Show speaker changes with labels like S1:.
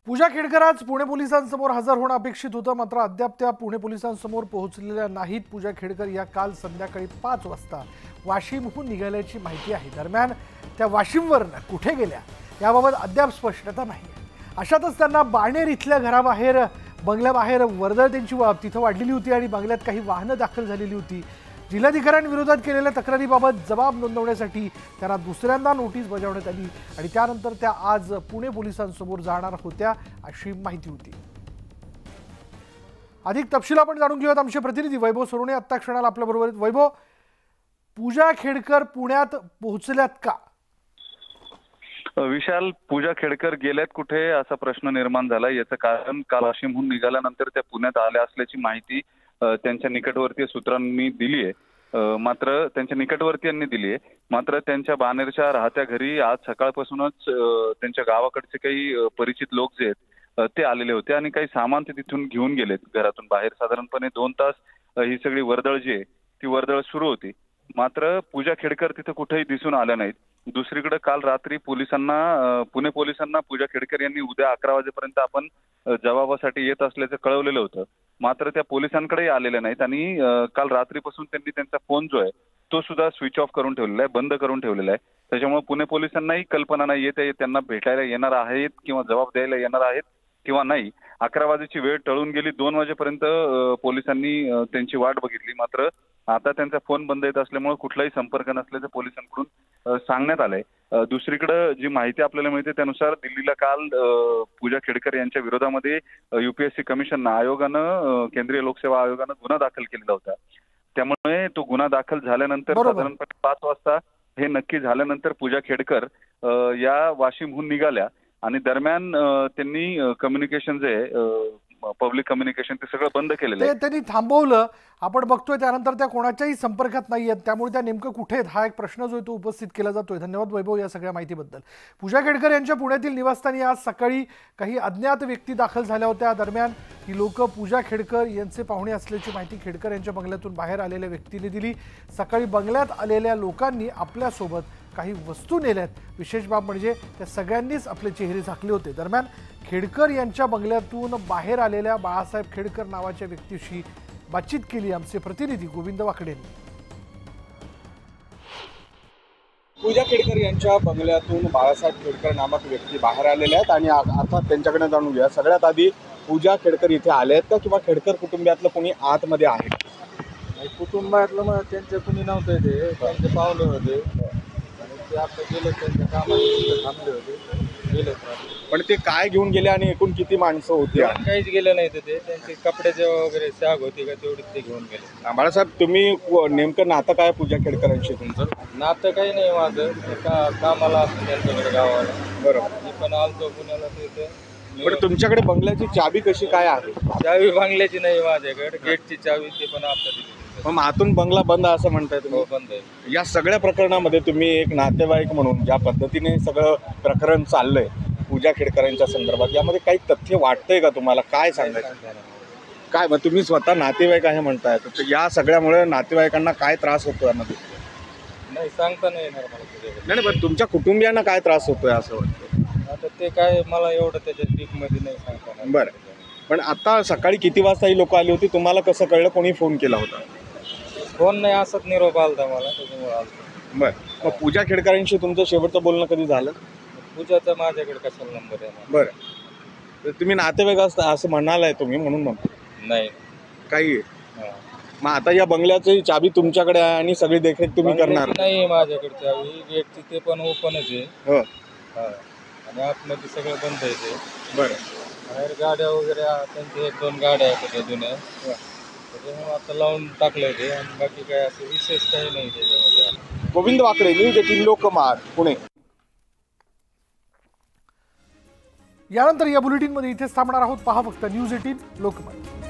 S1: पूजा खेडकर आज पुणे पोलिसांसमोर हजर होणं अपेक्षित होतं, मात्र अद्याप त्या पुणे पोलिसांसमोर पोहोचलेल्या नाहीत। पूजा खेडकर या काल संध्याकाळी 5 वाजता वाशिमहून निघाल्याची माहिती आहे। दरम्यान त्या वाशिमवरून कुठे गेल्या याबाबत अद्याप स्पष्टता नाही। अशातच त्यांना बाणेर इथल्या घराबाहेर बंगल्याबाहेर वर्दळ त्यांची तिथं वाढलेली होती आणि बंगल्यात काही वाहनं दाखल झालेली होती। जिल्हाधिकाऱ्यांविरोधात केलेल्या तक्रारीबाबत जबाब नोंदवण्यासाठी त्यांना दुसऱ्यांदा नोटीस बजावण्यात आली आणि त्यानंतर त्या आज पुणे पोलिसांसमोर जाणार होत्या अशी माहिती होती। अधिक तपशील आपण जाणून घेऊयात। आमचे प्रतिनिधी वैभव सोरोने आत्ता क्षणाला आपल्या बरोबर आहेत। वैभव, पूजा खेडकर पुण्यात पोहोचल्यात का?
S2: विशाल, पूजा खेडकर गेल्यात कुठे असा प्रश्न निर्माण झाला। याचं कारण काल वाशिमहून निघाल्यानंतर त्या पुण्यात आल्या असल्याची माहिती त्यांच्या निकटवर्तीय सूत्रांनी दिली आहे। मात्र त्यांच्या निकटवर्तीयांनी दिली आहे। मात्र त्यांच्या बाणेरच्या राहत्या घरी आज सकाळपासूनच त्यांच्या गावाकडचे काही परिचित लोक जे आहेत ते आलेले होते आणि काही सामान ते तिथून घेऊन गेलेत घरातून बाहेर। साधारणपणे 2 तास ही सगळी वर्दळ जी आहे ती वर्दळ सुरू होती। मात्र पूजा खेडकर तिथे कुठेही दिसून आल्या नाहीत। दुसरीकडे काल रात्री पुणे पोलिसांना पूजा खेडकर यांनी उद्या 11 वाजेपर्यंत आपण जबाबासाठी येत असल्याचं कळवलेलं होतं। मात्र त्या पोलिसांकडेही आलेल्या नाहीत आणि काल रात्रीपासून त्यांनी त्यांचा फोन जो आहे तो सुद्धा स्विच ऑफ करून ठेवलेला आहे, बंद करून ठेवलेला आहे। त्याच्यामुळे पुणे पोलिसांनाही कल्पना नाही येते त्यांना भेटायला येणार आहेत किंवा जबाब द्यायला येणार आहेत किंवा नाही। 11 वाजेची वेळ टळून गेली, 2 वाजेपर्यंत पोलिसांनी त्यांची वाट बघितली। मात्र आता त्यांचा फोन बंद येत असल्यामुळे कुठलाही संपर्क नसल्याचं पोलिसांकडून सांगण्यात आलंय। दुसरीकडे जी माहिती आपल्याला मिळते त्यानुसार दिल्लीला काल पूजा खेडकर यांच्या विरोधामध्ये UPSC कमिशन आयोगानं केंद्रीय लोकसेवा आयोगानं गुन्हा दाखल केलेला होता। त्यामुळे तो गुन्हा दाखल झाल्यानंतर साधारणपणे 5 वाजता हे नक्की झाल्यानंतर पूजा खेडकर या वाशिमहून निघाल्या आणि दरम्यान त्यांनी कम्युनिकेशन जे पब्लिक कम्युनिकेशन ते सगळं बंद केलेलं आहे,
S1: त्यांनी थांबवलं। आपण बघतोय त्यानंतर त्या कोणाच्याही संपर्कात नाही आहेत, त्यामुळे त्या नेमकं कुठे आहेत हा एक प्रश्न जो आहे तो उपस्थित केला जातोय। धन्यवाद वैभव या सगळ्या माहितीबद्दल। पूजा खेडकर यांच्या पुण्यातील निवासस्थानी आज सकाळी काही अज्ञात व्यक्ती दाखल झाल्या होत्या। दरम्यान ही लोक पूजा खेडकर यांचे पाहुणे असल्याची माहिती खेडकर यांच्या बंगल्यातून बाहेर आलेल्या व्यक्तीने दिली। सकाळी बंगल्यात आलेल्या लोकांनी आपल्यासोबत काही वस्तू नेल्यात। विशेष बाब म्हणजे त्या सगळ्यांनीच आपले चेहरे झाकले होते। दरम्यान खेडकर यांच्या बंगल्यातून बाहेर आलेल्या बाळासाहेब खेडकर नावाच्या व्यक्तीशी बातचीत केली आमचे प्रतिनिधी गोविंद वाकडे यांनी।
S3: पूजा खेडकर यांच्या बंगल्यातून बाळासाहेब खेडकर नामक व्यक्ती बाहेर आलेले आहेत आणि आता त्यांच्याकडे जाणून घेऊया। सगळ्यात आधी पूजा खेडकर इथे आले आहेत का किंवा खेडकर कुटुंबातलं कोणी आतमध्ये आहे?
S4: कुटुंबातलं मग त्यांचे कुणी नव्हते, ते त्यांचे पाहुणे होते आणि ते आता गेले त्यांच्या कामाला थांबले होते, गेले।
S3: पण ते काय घेऊन गेले आणि एकूण किती माणसं होती?
S4: काहीच गेलं नाही, ते त्यांचे कपड्याचे वगैरे शाग होती का तेवढीच ते घेऊन गेले।
S3: बाळासाहेब, तुम्ही नेमकं नातं काय पूजा खेडकरांशी तुमचं?
S4: नातं काही नाही माझं, कामाला असतं त्यांच्याकडे गावाला।
S3: बरोबर,
S4: मी पण आलतो पुण्याला तिथे।
S3: पण तुमच्याकडे बंगल्याची चाबी कशी काय आहे?
S4: चावी बंगल्याची नाही माझ्याकडे, गेटची चावी ते पण आता दिली।
S3: मग आतून बंगला बंद असं म्हणताय तुम्ही?
S4: हो, बंद आहे।
S3: या सगळ्या प्रकरणामध्ये तुम्ही एक नातेवाईक म्हणून ज्या पद्धतीने सगळं प्रकरण चाललंय पूजा खेडकरांच्या संदर्भात, यामध्ये काही तथ्य वाटतंय का तुम्हाला? काय सांगायचं? काय मग तुम्ही स्वतः नातेवाईक आहे म्हणताय, तर या सगळ्यामुळे नातेवाईकांना काय त्रास होतो यामध्ये?
S4: नाही, सांगता नाही येणार मला।
S3: नाही, पण तुमच्या कुटुंबियांना काय त्रास होतोय असं वाटतं?
S4: आता ते काय मला एवढं त्याच्या डीपमध्ये नाही सांगता येणार।
S3: बरं, पण आता सकाळी किती वाजता ही लोक आली होती? तुम्हाला कसं कळलं? कोणी फोन केला होता?
S4: फोन नाही, असंच निरोप आलता मला, त्याच्यामुळे आलतो।
S3: बरं, मग पूजा खेडकरांशी तुमचं शेवटचं बोलणं कधी झालं?
S4: पूजाचा माझ्याकडे कशाला नंबर आहे?
S3: बरं, तर तुम्ही नातेवाईक असता असं म्हणालाय तुम्ही, म्हणून म्हणतो
S4: नाही
S3: काही। मग आता या बंगल्याची चाबी तुमच्याकडे आहे आणि सगळी देखरेख तुम्ही करणार?
S4: नाही, माझ्याकडे चावी गेटची ते पण ओपनच आहे।
S3: हो,
S4: आणि आतमध्ये सगळं बंद आहे ते।
S3: बरं,
S4: बाहेर गाड्या वगैरे त्यांच्या 1-2 गाड्या आहेत जुन्या, त्याच्यामुळे आता लावून टाकलंय ते आणि बाकी काय असं विशेष काही नाही त्याच्यामध्ये।
S3: गोविंद वाकडे, न्यूज 18 लोकमत, पुणे।
S1: यानंतर या बुलेटिनमध्ये इथेच थांबणार आहोत। पहा फक्त न्यूज 18 लोकमत।